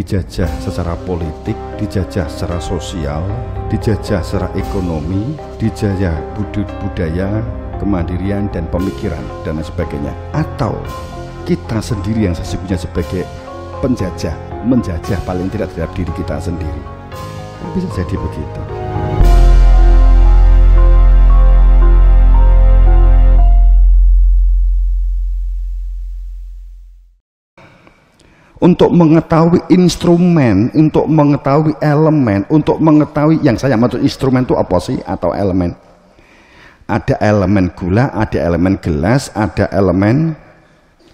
dijajah secara politik, dijajah secara sosial, dijajah secara ekonomi, dijajah budaya, kemandirian dan pemikiran dan lain sebagainya. Atau kita sendiri yang sesungguhnya sebagai penjajah, menjajah paling tidak terhadap diri kita sendiri. Bisa jadi begitu. Untuk mengetahui instrumen, untuk mengetahui elemen, untuk mengetahui yang saya maksud instrumen itu apa sih atau elemen. Ada elemen gula, ada elemen gelas, ada elemen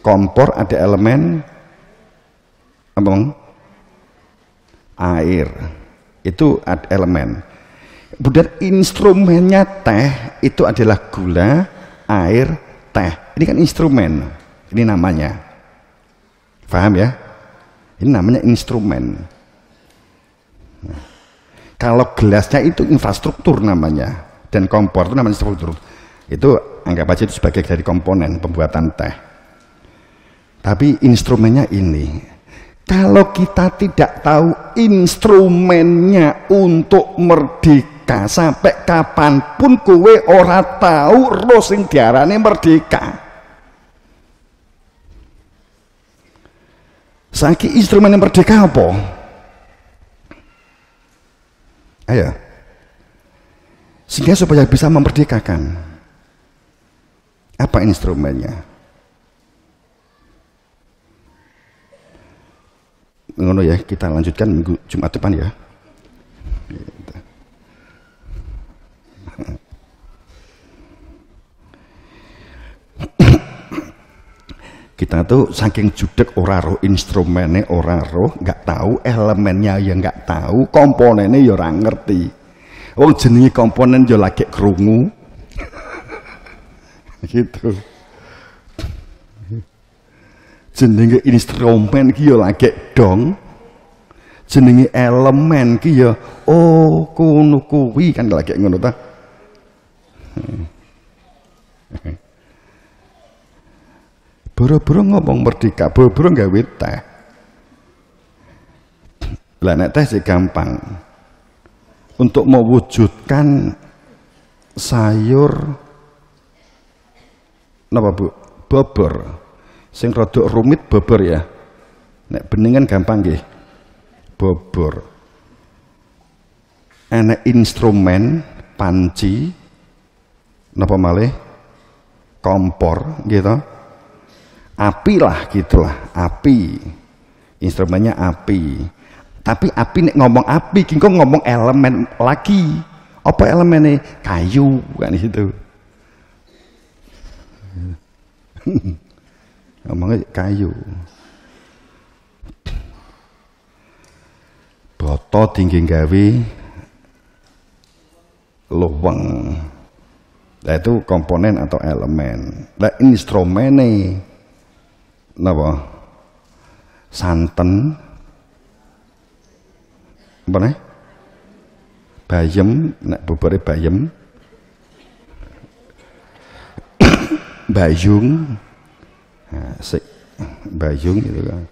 kompor, ada elemen apa? Air. Itu ada elemen. Kemudian instrumennya teh itu adalah gula, air, teh. Ini kan instrumen. Ini namanya. Paham ya? Ini namanya instrumen. Nah, kalau gelasnya itu infrastruktur namanya, dan kompor itu namanya infrastruktur. Itu anggap aja itu sebagai dari komponen pembuatan teh. Tapi instrumennya ini. Kalau kita tidak tahu instrumennya untuk merdeka, sampai kapanpun kowe ora tahu roh sing diarani merdeka. Saiki instrumen yang merdeka apa? Ayo. Sehingga supaya bisa memerdekakan. Apa instrumennya? Ngono ya, kita lanjutkan minggu Jumat depan ya. Kita tuh saking judek ora roh instrumennya, ora roh, nggak tahu elemennya ya nggak tahu, komponennya ya ora ngerti. Wong jenenge komponen ya lagi krungu. Gitu. Jenenge instrumen ki ya lagi dong. Jenenge elemen ki ya oh kuno kuwi kan lagi ngono ta. Boro-boro ngomong merdeka, boro-boro gawe teh. Lah nek teh sih gampang. Untuk mewujudkan sayur napa Bu? Bobor. Sing rada rumit bobor ya. Nek bening kan gampang nggih. Bobor. Enek instrumen panci napa malih? Kompor gitu. Api lah gitulah, api. Instrumennya api. Tapi api nek ngomong api, kok ngomong elemen lagi. Apa elemennya? Kayu kan itu. Ngomongnya kayu. Boto tinggi gawe luweng. Nah itu komponen atau elemen. Nah instrumennya napa? Santen apa nih? Bayem, nek bobore bayem. Bayung. Nah, bayung gitu kan.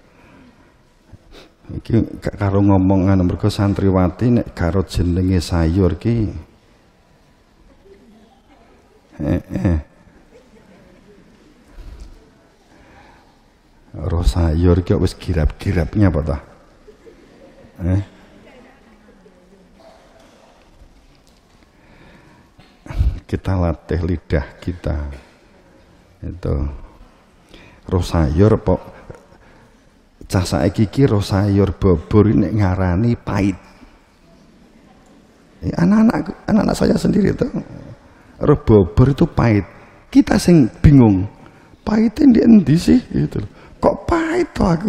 Iki karo ngomong anu mergo santriwati nek karo jenenge sayur ki. Roh sayur ki wis girap-girapnya apa ta? Kita latih lidah kita. Itu. Roh sayur apa? Cah saiki iki roh sayur bobor nek ngarani pahit. Anak-anak saya sendiri itu roh bobor itu pahit. Kita sing bingung. Pahitnya di endi sih gitu. Kok pahit tuh aku?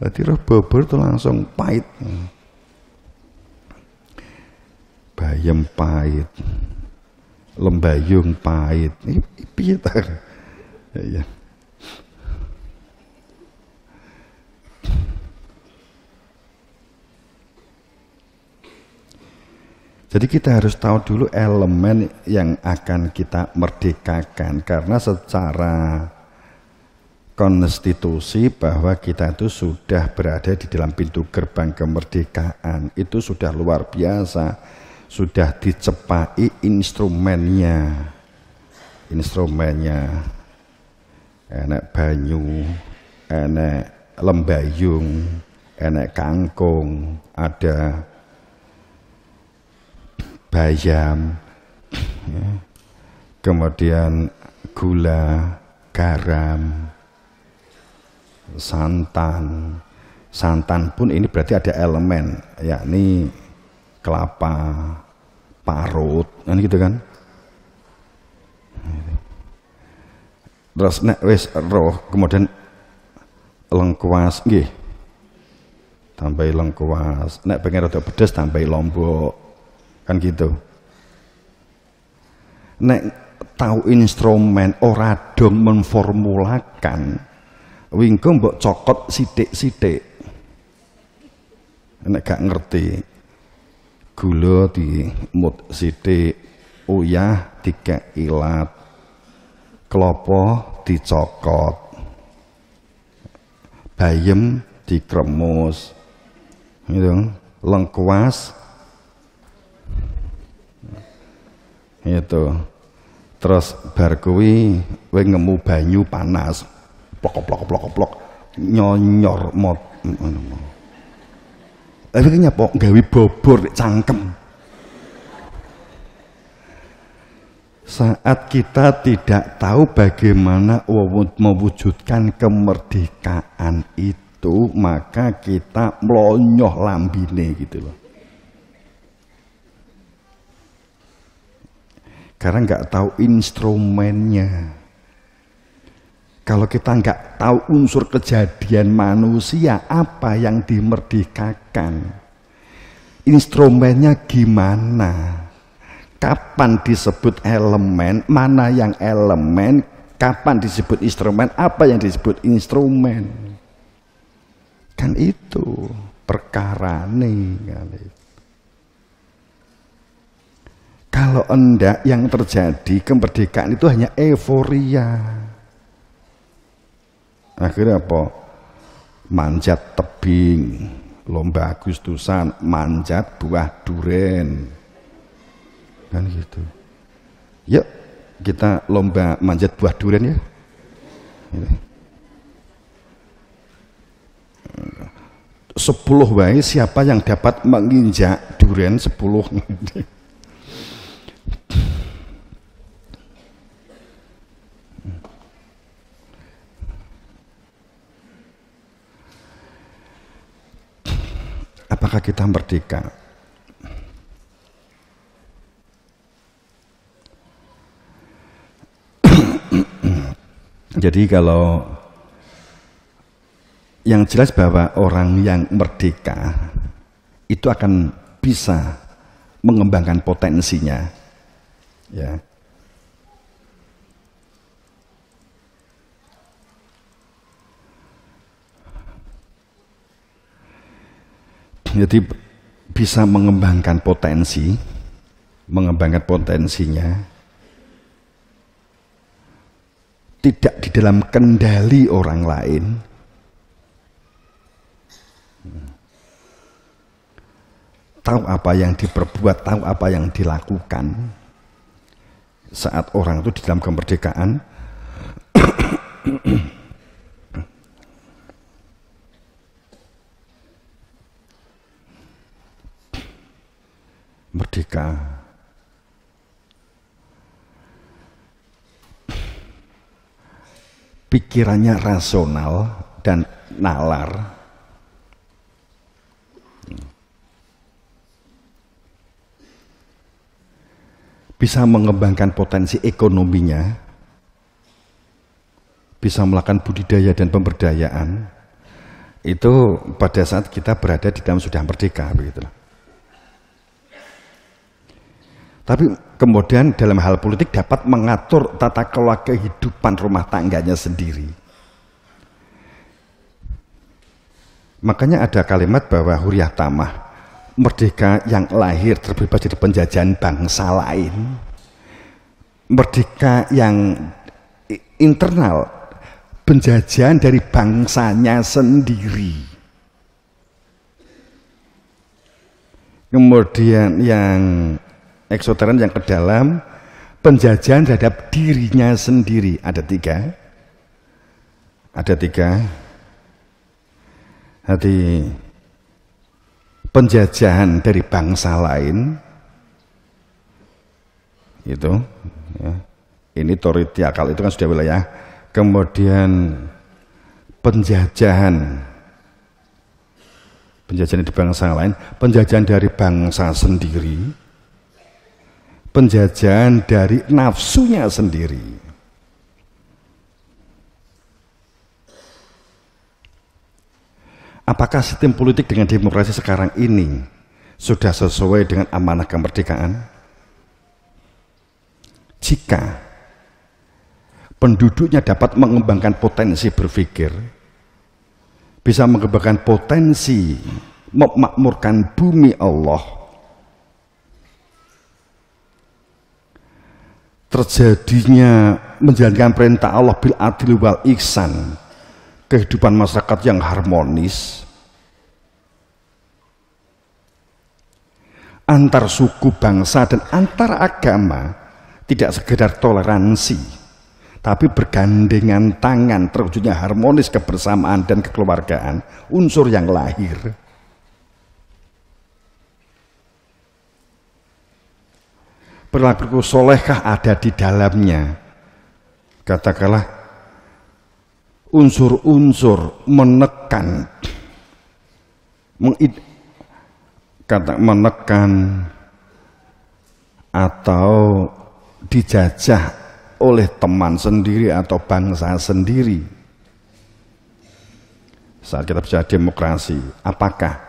Berarti roh bobor itu langsung pahit. Bayem pahit, lembayung pahit. Ini piye ta? Ya. Jadi kita harus tahu dulu elemen yang akan kita merdekakan, karena secara konstitusi bahwa kita itu sudah berada di dalam pintu gerbang kemerdekaan. Itu sudah luar biasa, sudah dicepai instrumennya. Enek banyu, enek lembayung, enek kangkung, ada bayam, ya. Kemudian gula, garam, santan. Santan pun ini berarti ada elemen, yakni kelapa parut, kan gitu kan. Terus nek wis roh, kemudian lengkuas nggih. Tambahi lengkuas. Nek pengen rada pedes tambahi lombok. Kan gitu. Nek tahu instrumen ora dong menformulakan, wingko mbok cokot sithik-sithik. Nek gak ngerti, gula di mut sithik, uyah dikek ilat, klopo dicokot, bayem dikremus, gitu. Lengkuas itu, terus bar kuwi kowe ngemu banyu panas, plok nyonyor mot. Tapi ki nyapa gawe bobor cangkem. Saat kita tidak tahu bagaimana mewujudkan kemerdekaan itu, maka kita melonyoh lambine gitu loh. Karena nggak tahu instrumennya. Kalau kita nggak tahu unsur kejadian manusia, apa yang dimerdekakan, instrumennya gimana? Kapan disebut elemen, mana yang elemen, kapan disebut instrumen, apa yang disebut instrumen. Kan itu perkarane kan itu. Kalau enggak, yang terjadi kemerdekaan itu hanya euforia. Akhirnya apa? Manjat tebing, lomba Agustusan, manjat buah duren. Kan gitu. Yuk kita lomba manjat buah durian ya. 10 wae siapa yang dapat menginjak durian 10. Apakah kita merdeka? Jadi kalau yang jelas bahwa orang yang merdeka itu akan bisa mengembangkan potensinya, ya. Jadi bisa mengembangkan potensinya, tidak di dalam kendali orang lain. Tahu apa yang diperbuat, tahu apa yang dilakukan. Saat orang itu di dalam kemerdekaan, merdeka. Pikirannya rasional dan nalar. Bisa mengembangkan potensi ekonominya, bisa melakukan budidaya dan pemberdayaan. Itu pada saat kita berada di dalam sudah merdeka, begitulah. Tapi kemudian dalam hal politik dapat mengatur tata kelola kehidupan rumah tangganya sendiri. Makanya ada kalimat bahwa huriyah tamah, merdeka yang lahir terbebas dari penjajahan bangsa lain. Merdeka yang internal penjajahan dari bangsanya sendiri. Kemudian yang eksoteran, yang ke dalam, penjajahan terhadap dirinya sendiri. Ada tiga. Hati penjajahan dari bangsa lain, itu ya. Ini toritikal, itu kan sudah wilayah. Kemudian penjajahan di bangsa lain, penjajahan dari bangsa sendiri, penjajahan dari nafsunya sendiri. Apakah sistem politik dengan demokrasi sekarang ini sudah sesuai dengan amanah kemerdekaan? Jika penduduknya dapat mengembangkan potensi berpikir, bisa mengembangkan potensi memakmurkan bumi Allah, terjadinya menjalankan perintah Allah bil adli wal ihsan, kehidupan masyarakat yang harmonis, antar suku bangsa dan antar agama, tidak sekedar toleransi, tapi bergandengan tangan, terwujudnya harmonis kebersamaan dan kekeluargaan, unsur yang lahir. Perilaku solehkah ada di dalamnya? Katakanlah unsur-unsur menekan atau dijajah oleh teman sendiri atau bangsa sendiri. Saat kita bicara demokrasi, apakah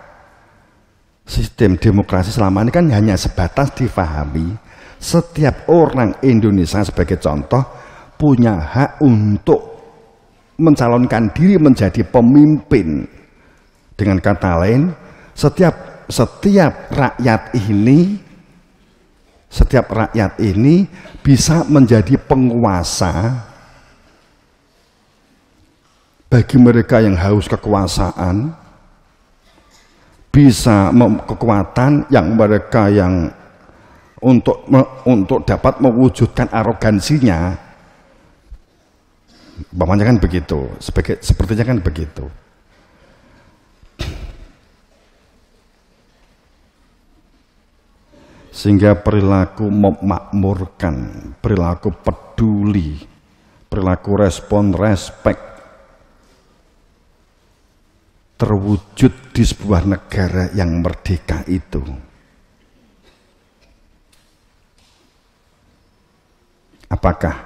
sistem demokrasi selama ini kan hanya sebatas difahami setiap orang Indonesia sebagai contoh punya hak untuk mencalonkan diri menjadi pemimpin. Dengan kata lain, setiap rakyat ini bisa menjadi penguasa. Bagi mereka yang haus kekuasaan, bisa kekuatan yang mereka yang untuk dapat mewujudkan arogansinya. Bapaknya kan begitu, sepertinya kan begitu. Sehingga perilaku memakmurkan, perilaku peduli, perilaku respon, respek terwujud di sebuah negara yang merdeka itu. Apakah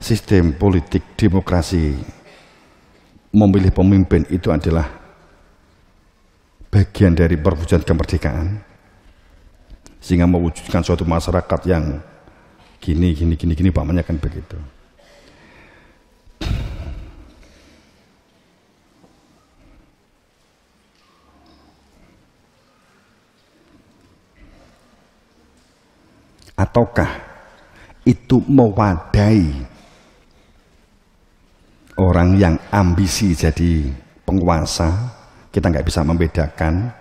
sistem politik demokrasi memilih pemimpin itu adalah bagian dari perwujudan kemerdekaan, sehingga mewujudkan suatu masyarakat yang gini pamannya kan begitu. Ataukah itu mewadai orang yang ambisi jadi penguasa? Kita nggak bisa membedakan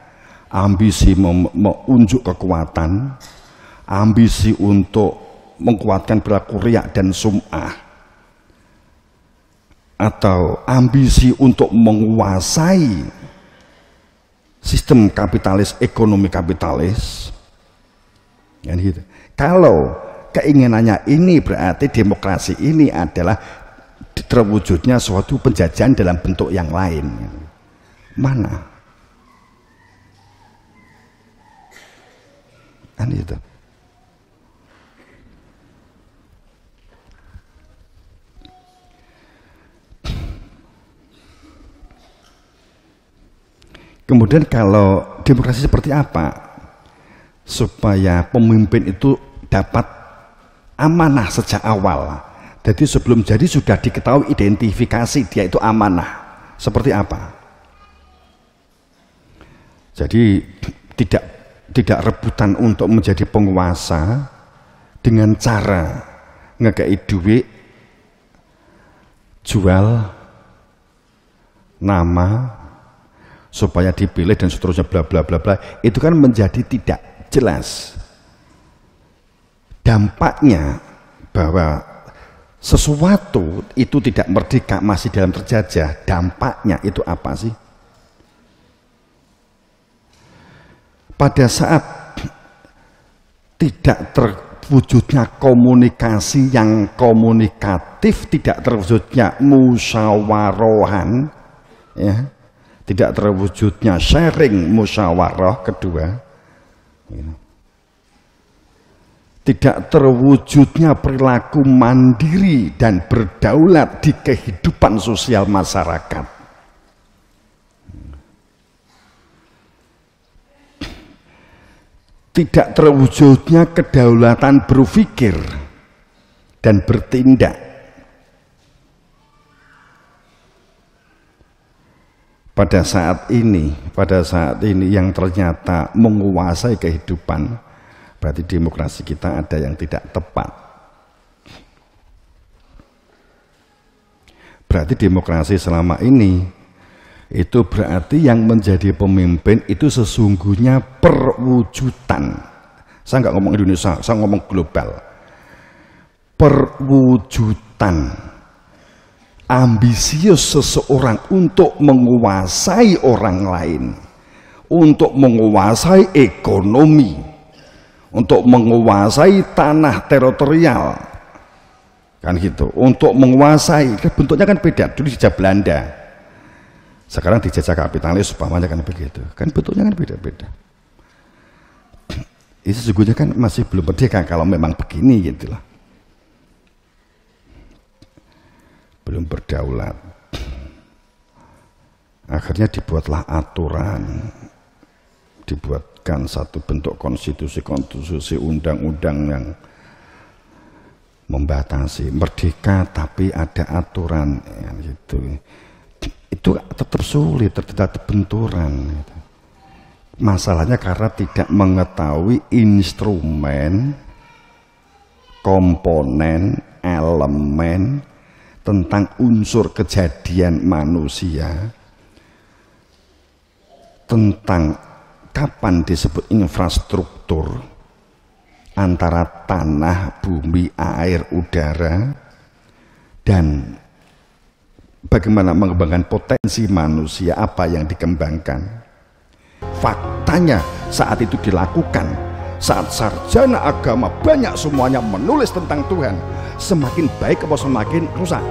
ambisi menunjuk kekuatan, ambisi untuk menguatkan perilaku riak dan sum'ah, atau ambisi untuk menguasai sistem kapitalis, ekonomi kapitalis. Ya, gitu. Kalau keinginannya ini, berarti demokrasi ini adalah terwujudnya suatu penjajahan dalam bentuk yang lain. Mana? Kan itu. Kemudian kalau demokrasi seperti apa? Supaya pemimpin itu dapat amanah sejak awal. Jadi sebelum jadi sudah diketahui identifikasi dia itu amanah. Seperti apa? Jadi tidak rebutan untuk menjadi penguasa dengan cara ngekei duit jual nama supaya dipilih dan seterusnya bla bla bla bla, itu kan menjadi tidak jelas. Dampaknya bahwa sesuatu itu tidak merdeka, masih dalam terjajah, dampaknya itu apa sih? Pada saat tidak terwujudnya komunikasi yang komunikatif, tidak terwujudnya musyawarohan, ya, tidak terwujudnya sharing musyawarah kedua, tidak terwujudnya perilaku mandiri dan berdaulat di kehidupan sosial masyarakat. Tidak terwujudnya kedaulatan berpikir dan bertindak. Pada saat ini yang ternyata menguasai kehidupan, berarti demokrasi kita ada yang tidak tepat. Berarti demokrasi selama ini itu berarti yang menjadi pemimpin itu sesungguhnya perwujudan. Saya nggak ngomong Indonesia, saya ngomong global. Perwujudan ambisius seseorang untuk menguasai orang lain, untuk menguasai ekonomi, untuk menguasai tanah teritorial, kan gitu. Untuk menguasai, bentuknya kan beda. Dulu dijajah Belanda, sekarang dijajah kapitalis, umpamanya kan begitu. Kan bentuknya kan beda-beda. Itu sesungguhnya kan masih belum merdeka kalau memang begini gitu loh. Belum berdaulat. Akhirnya dibuatlah aturan, dibuatkan satu bentuk konstitusi undang-undang yang membatasi merdeka, tapi ada aturan ya, gitu. Itu tetap sulit, tetap benturan. Masalahnya karena tidak mengetahui instrumen, komponen, elemen tentang unsur kejadian manusia, tentang kapan disebut infrastruktur antara tanah, bumi, air, udara, dan bagaimana mengembangkan potensi manusia, apa yang dikembangkan. Faktanya saat itu dilakukan, saat sarjana agama banyak semuanya menulis tentang Tuhan, semakin baik atau semakin rusak?